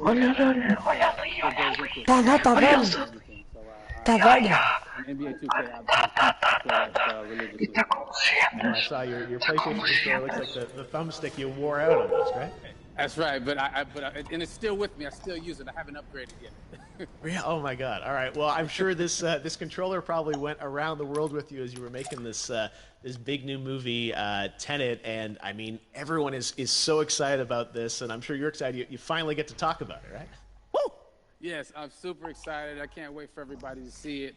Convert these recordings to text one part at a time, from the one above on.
Olha, olha, olha ali, olha ali. Tá, não, tá vendo? Tá vendo? Ele tá com os And I saw your PlayStation controller looks like the thumbstick you wore out on this, right? That's right, but and it's still with me. I still use it. I haven't upgraded yet. Yeah, oh my God! All right. Well, I'm sure this this controller probably went around the world with you as you were making this this big new movie, Tenet, and I mean everyone is so excited about this, and I'm sure you're excited. You finally get to talk about it, right? Woo! Yes, I'm super excited. I can't wait for everybody to see it.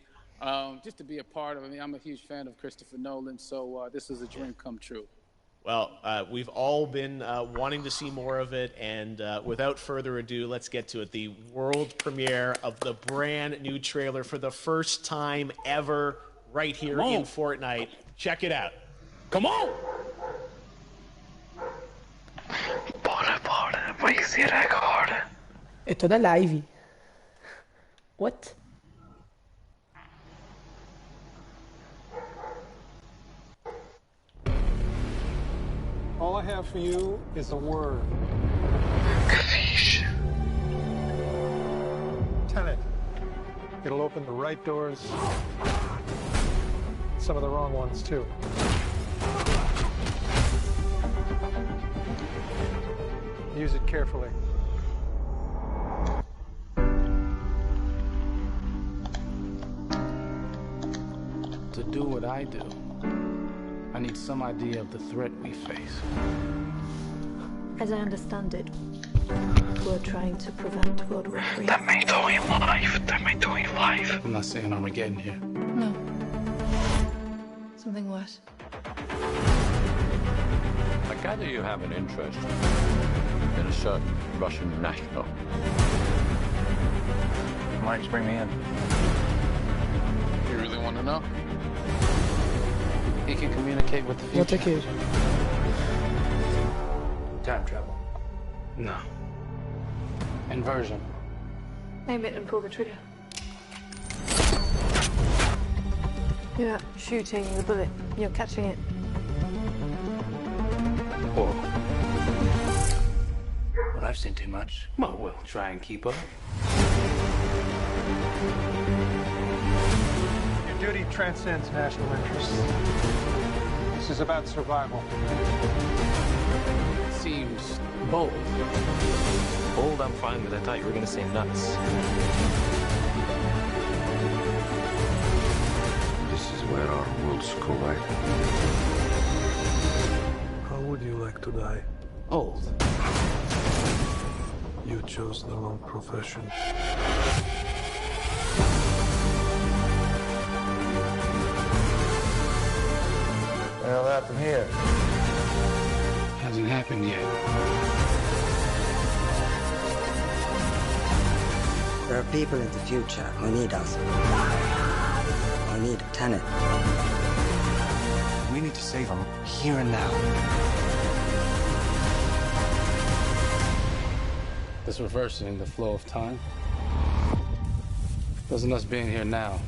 Just to be a part of it. I mean, I'm a huge fan of Christopher Nolan, so this is a dream come true. Well, we've all been wanting to see more of it, and without further ado, let's get to it. The world premiere of the brand new trailer for the first time ever right here in Fortnite. Check it out. Come on! Bora, bora, vai ser agora. Eu tô na live. What? All I have for you is a word. Fish. Tenet. It'll open the right doors. Some of the wrong ones, too. Use it carefully. To do what I do, I need some idea of the threat we face. As I understand it, we're trying to prevent World War III. Também tô em live, também tô em live. I'm not saying Armageddon here. No. Something worse. I gather you have an interest in a certain Russian national. Mike's bring me in. You really want to know? He can communicate with the future. Vou ter que ir. Time travel. No. Inversion. Aim it and pull the trigger. You're not shooting the bullet, you're catching it. Whoa. Well, I've seen too much. Well, we'll try and keep up. Your duty transcends national interests. This is about survival. It seems bold. Bold, I'm fine with. I thought you were going to say nuts. This is where our worlds collide. How would you like to die? Old. You chose the wrong profession. Well, happened here. Hasn't happened yet. There are people in the future who need us. Who need a Tenet. We need to save them here and now. This reversing the flow of time. Doesn't us being here now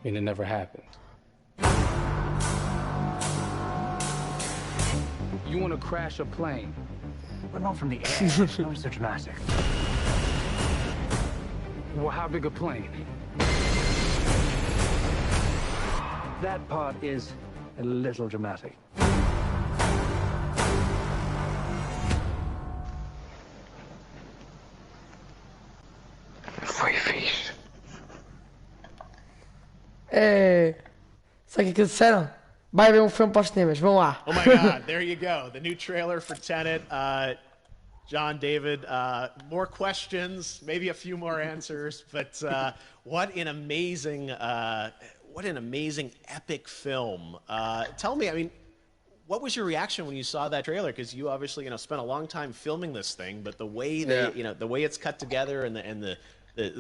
mean it never happened? You want to crash a plane? But not from the air. Not so dramatic. Well, how big a plane? That part is a little dramatic. Foi fixe. Sabe o que disseram? Vai ver filme para os cinemas, vão lá. Oh my God, there you go. The new trailer for Tenet. John, David, more questions, maybe a few more answers, but what an amazing epic film. Tell me, I mean, what was your reaction when you saw that trailer? Because you obviously, spent a long time filming this thing, but the way the way it's cut together and the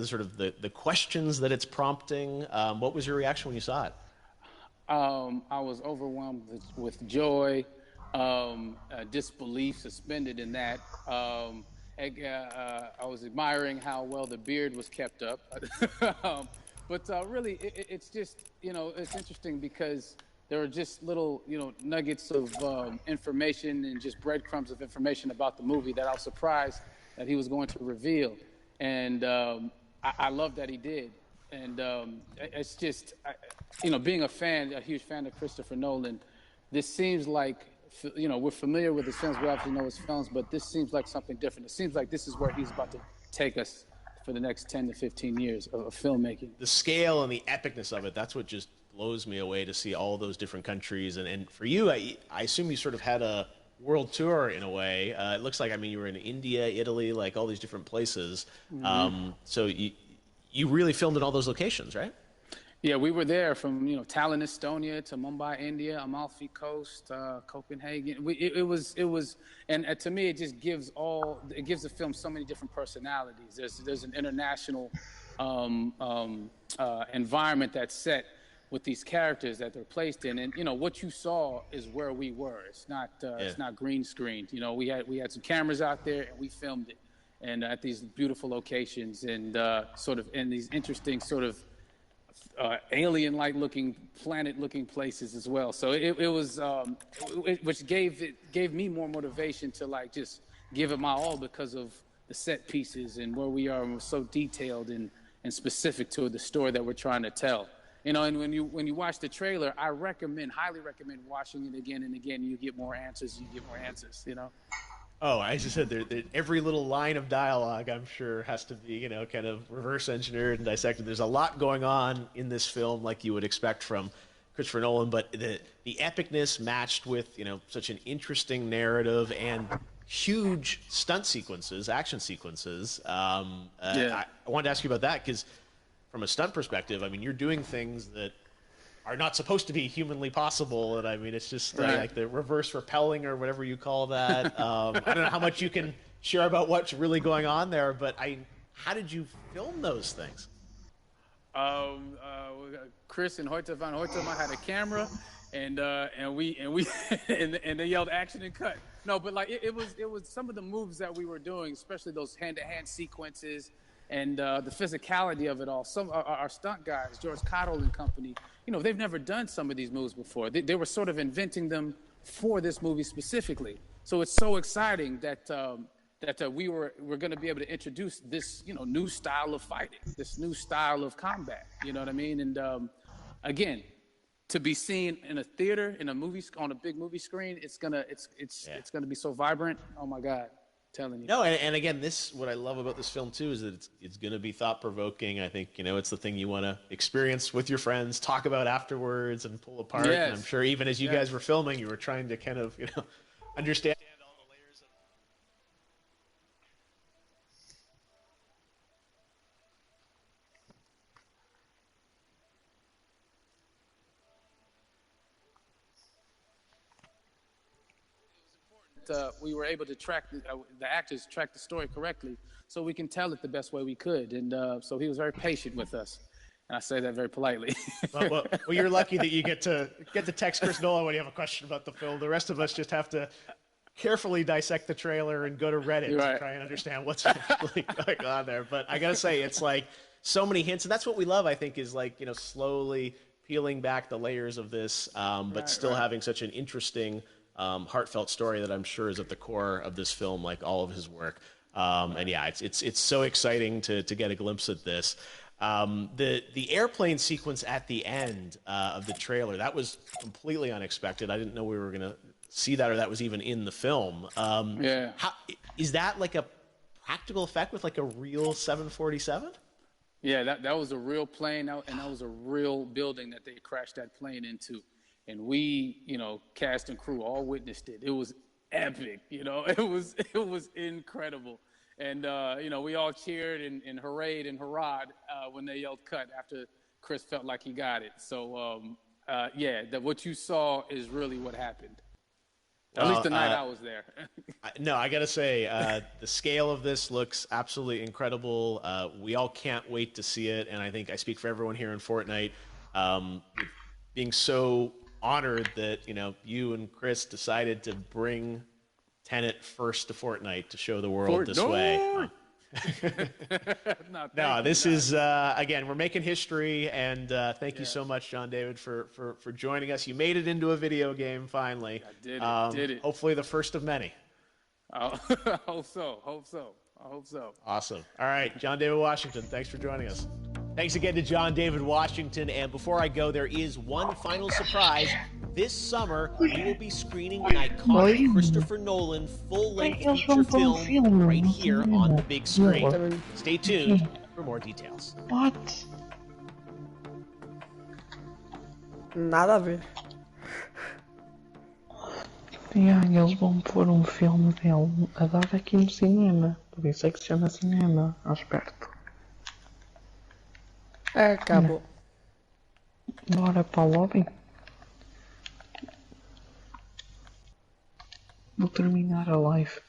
sort of the questions that it's prompting, what was your reaction when you saw it? I was overwhelmed with joy, disbelief suspended in that. I was admiring how well the beard was kept up. But really, it's just, it's interesting because there are just little, nuggets of information and just breadcrumbs of information about the movie that I was surprised that he was going to reveal. And I love that he did. And it's just, being a huge fan of Christopher Nolan, this seems like, we're familiar with his films, we obviously know his films, but this seems like something different. It seems like this is where he's about to take us for the next 10 to 15 years of filmmaking. The scale and the epicness of it, that's what just blows me away, to see all those different countries. And for you, I assume you sort of had a world tour in a way. It looks like, you were in India, Italy, like all these different places. Mm-hmm. So you really filmed in all those locations, right? Yeah, we were there from Tallinn, Estonia, to Mumbai, India, Amalfi Coast, Copenhagen. It was, and to me, it just gives the film so many different personalities. There's an international environment that's set with these characters that they're placed in, and what you saw is where we were. It's not green screened. We had some cameras out there and we filmed it, and at these beautiful locations and sort of in these interesting sort of alien-like looking, planet-looking places as well. So it was, which gave me more motivation to just give it my all, because of the set pieces and where we are, and we're so detailed and specific to the story that we're trying to tell. And when you watch the trailer, I highly recommend watching it again and again. You get more answers. Oh, I just said every little line of dialogue, I'm sure, has to be, kind of reverse engineered and dissected. There's a lot going on in this film, like you would expect from Christopher Nolan, but the epicness matched with, such an interesting narrative and huge stunt sequences, action sequences. I wanted to ask you about that, because from a stunt perspective, you're doing things that are not supposed to be humanly possible, and it's just like the reverse rappelling or whatever you call that. I don't know how much you can share about what's really going on there, but how did you film those things? Chris and Hoyte van Hoytema had a camera, and they yelled action and cut. No, but it was some of the moves that we were doing, especially those hand-to-hand sequences. And the physicality of it all. Some our stunt guys, George Cottle and company, they've never done some of these moves before. They were sort of inventing them for this movie specifically. So it's so exciting that we're going to be able to introduce this new style of fighting, this new style of combat. You know what I mean? And again, to be seen in a theater, in a movie, on a big movie screen, it's gonna be so vibrant. Oh my God. Telling you. No, and again, what I love about this film too is that it's going to be thought-provoking. I think it's the thing you want to experience with your friends, talk about afterwards, and pull apart. Yes. And I'm sure even as you guys were filming, you were trying to kind of understand all the layers of. We were able to track the actors track the story correctly, so we can tell it the best way we could. And so he was very patient with us, and I say that very politely. well, you're lucky that you get to text Chris Nolan when you have a question about the film. The rest of us just have to carefully dissect the trailer and go to Reddit to try and understand what's really going on there. But I gotta say, it's like so many hints, and that's what we love. I think is slowly peeling back the layers of this, but still having such an interesting. Heartfelt story that I'm sure is at the core of this film, like all of his work. And yeah, it's so exciting to get a glimpse at this. The airplane sequence at the end of the trailer, that was completely unexpected. I didn't know we were going to see that, or that was even in the film. Is that like a practical effect with like a real 747? Yeah, that was a real plane, and that was a real building that they crashed that plane into. And we, cast and crew all witnessed it. It was epic, it was incredible. And, we all cheered and hurrayed and hurrahed when they yelled cut after Chris felt like he got it. So, what you saw is really what happened. At least the night I was there. No, I got to say, the scale of this looks absolutely incredible. We all can't wait to see it. And I think I speak for everyone here in Fortnite, being so honored that you and Chris decided to bring Tenet first to Fortnite to show the world this way. No, this is again, we're making history, and thank you so much, John David, for joining us. You made it into a video game finally. I did it. Hopefully the first of many. Hope so. I hope so. Awesome. All right, John David Washington, thanks for joining us. Thanks again to John David Washington. And before I go, there is one final surprise. This summer, we will be screening an iconic Christopher Nolan full-length feature film right here on the big screen. Stay tuned for more details. What? Nada a ver. Eles vão pôr um filme dele a dar aqui no cinema. Por isso é que se chama cinema. Ao esperto. Acabou. Bora para o lobby. Vou terminar a live.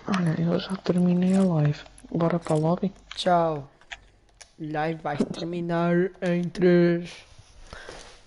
Olha, eu já terminei a live. Bora para o lobby. Tchau. Live vai terminar em 3.